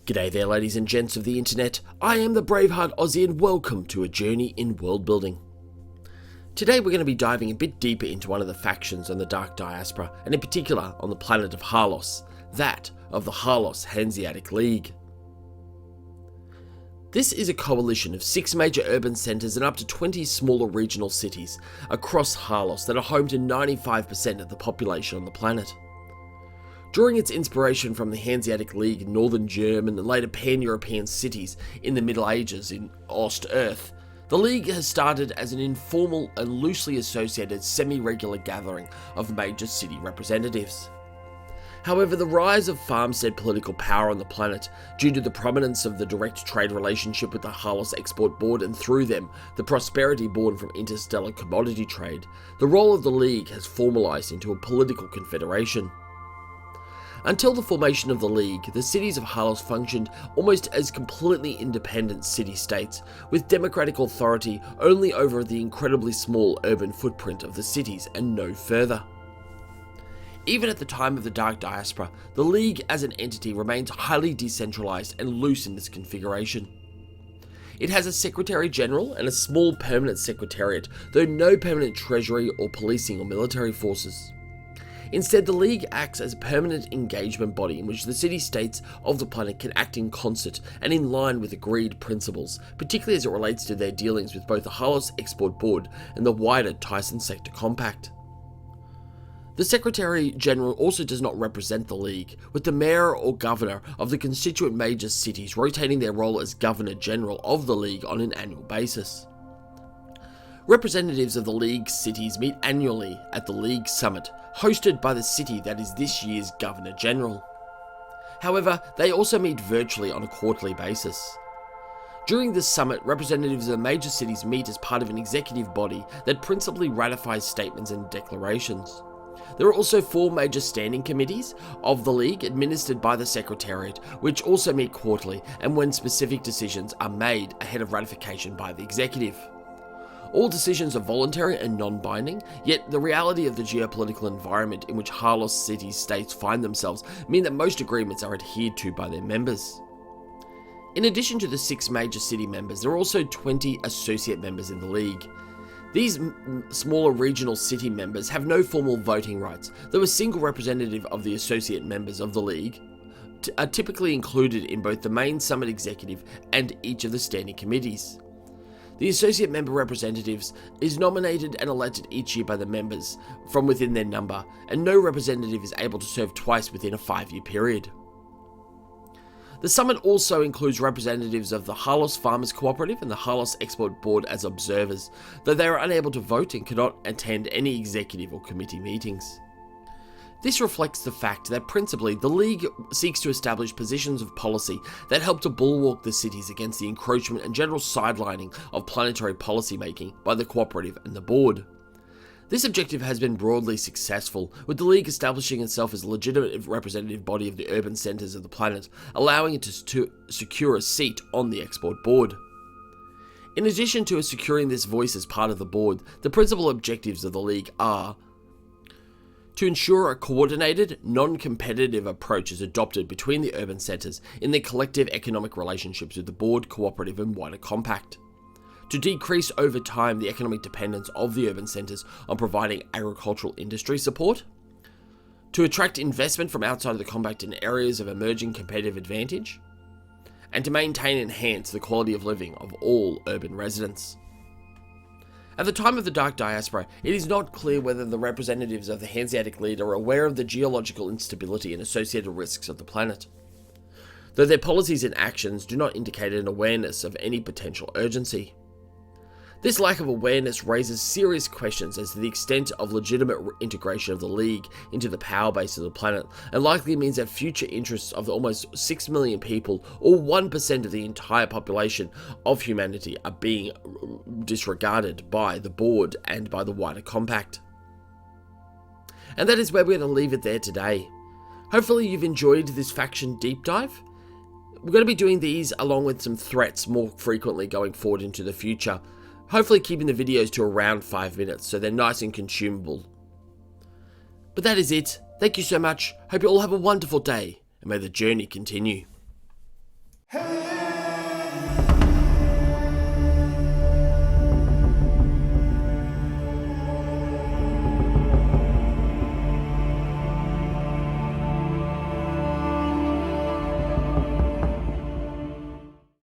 G'day there ladies and gents of the internet, I am the Braveheart Aussie and welcome to a journey in world building. Today we're going to be diving a bit deeper into one of the factions on the Dark Diaspora, and in particular on the planet of Harlos, that of the Harlos Hanseatic League. This is a coalition of 6 major urban centres and up to 20 smaller regional cities across Harlos that are home to 95% of the population on the planet. Drawing its inspiration from the Hanseatic League in northern German and later pan-European cities in the Middle Ages in Ost-Earth, the League has started as an informal and loosely associated semi-regular gathering of major city representatives. However, the rise of farmstead political power on the planet, due to the prominence of the direct trade relationship with the Harlos Export Board and through them, the prosperity born from interstellar commodity trade, the role of the League has formalised into a political confederation. Until the formation of the League, the cities of Harlos functioned almost as completely independent city-states, with democratic authority only over the incredibly small urban footprint of the cities and no further. Even at the time of the Dark Diaspora, the League as an entity remains highly decentralised and loose in its configuration. It has a Secretary General and a small permanent secretariat, though no permanent treasury or policing or military forces. Instead, the League acts as a permanent engagement body in which the city-states of the planet can act in concert and in line with agreed principles, particularly as it relates to their dealings with both the Harlos Export Board and the wider Tyson Sector Compact. The Secretary General also does not represent the League, with the Mayor or Governor of the constituent major cities rotating their role as Governor General of the League on an annual basis. Representatives of the League cities meet annually at the League Summit, hosted by the city that is this year's Governor General. However, they also meet virtually on a quarterly basis. During this summit, representatives of the major cities meet as part of an executive body that principally ratifies statements and declarations. There are also 4 major standing committees of the League administered by the Secretariat, which also meet quarterly and when specific decisions are made ahead of ratification by the executive. All decisions are voluntary and non-binding, yet the reality of the geopolitical environment in which Harlos city-states find themselves mean that most agreements are adhered to by their members. In addition to the 6 major city members, there are also 20 associate members in the League. These smaller regional city members have no formal voting rights, though a single representative of the associate members of the League are typically included in both the main summit executive and each of the standing committees. The associate member representatives is nominated and elected each year by the members from within their number, and no representative is able to serve twice within a 5-year period. The summit also includes representatives of the Harlos Farmers Cooperative and the Harlos Export Board as observers, though they are unable to vote and cannot attend any executive or committee meetings. This reflects the fact that principally the League seeks to establish positions of policy that help to bulwark the cities against the encroachment and general sidelining of planetary policy making by the Cooperative and the Board. This objective has been broadly successful, with the League establishing itself as a legitimate representative body of the urban centres of the planet, allowing it to secure a seat on the Export Board. In addition to securing this voice as part of the board, the principal objectives of the League are to ensure a coordinated, non-competitive approach is adopted between the urban centres in their collective economic relationships with the Board, Cooperative and wider Compact. To decrease over time the economic dependence of the urban centres on providing agricultural industry support. To attract investment from outside of the Compact in areas of emerging competitive advantage. And to maintain and enhance the quality of living of all urban residents. At the time of the Dark Diaspora, it is not clear whether the representatives of the Hanseatic League are aware of the geological instability and associated risks of the planet, though their policies and actions do not indicate an awareness of any potential urgency. This lack of awareness raises serious questions as to the extent of legitimate integration of the League into the power base of the planet, and likely means that future interests of the almost 6 million people, or 1% of the entire population of humanity, are being disregarded by the Board and by the wider Compact. And that is where we're going to leave it there today. Hopefully you've enjoyed this faction deep dive. We're going to be doing these along with some threats more frequently going forward into the future. Hopefully keeping the videos to around 5 minutes so they're nice and consumable. But that is it. Thank you so much. Hope you all have a wonderful day and may the journey continue. Hey!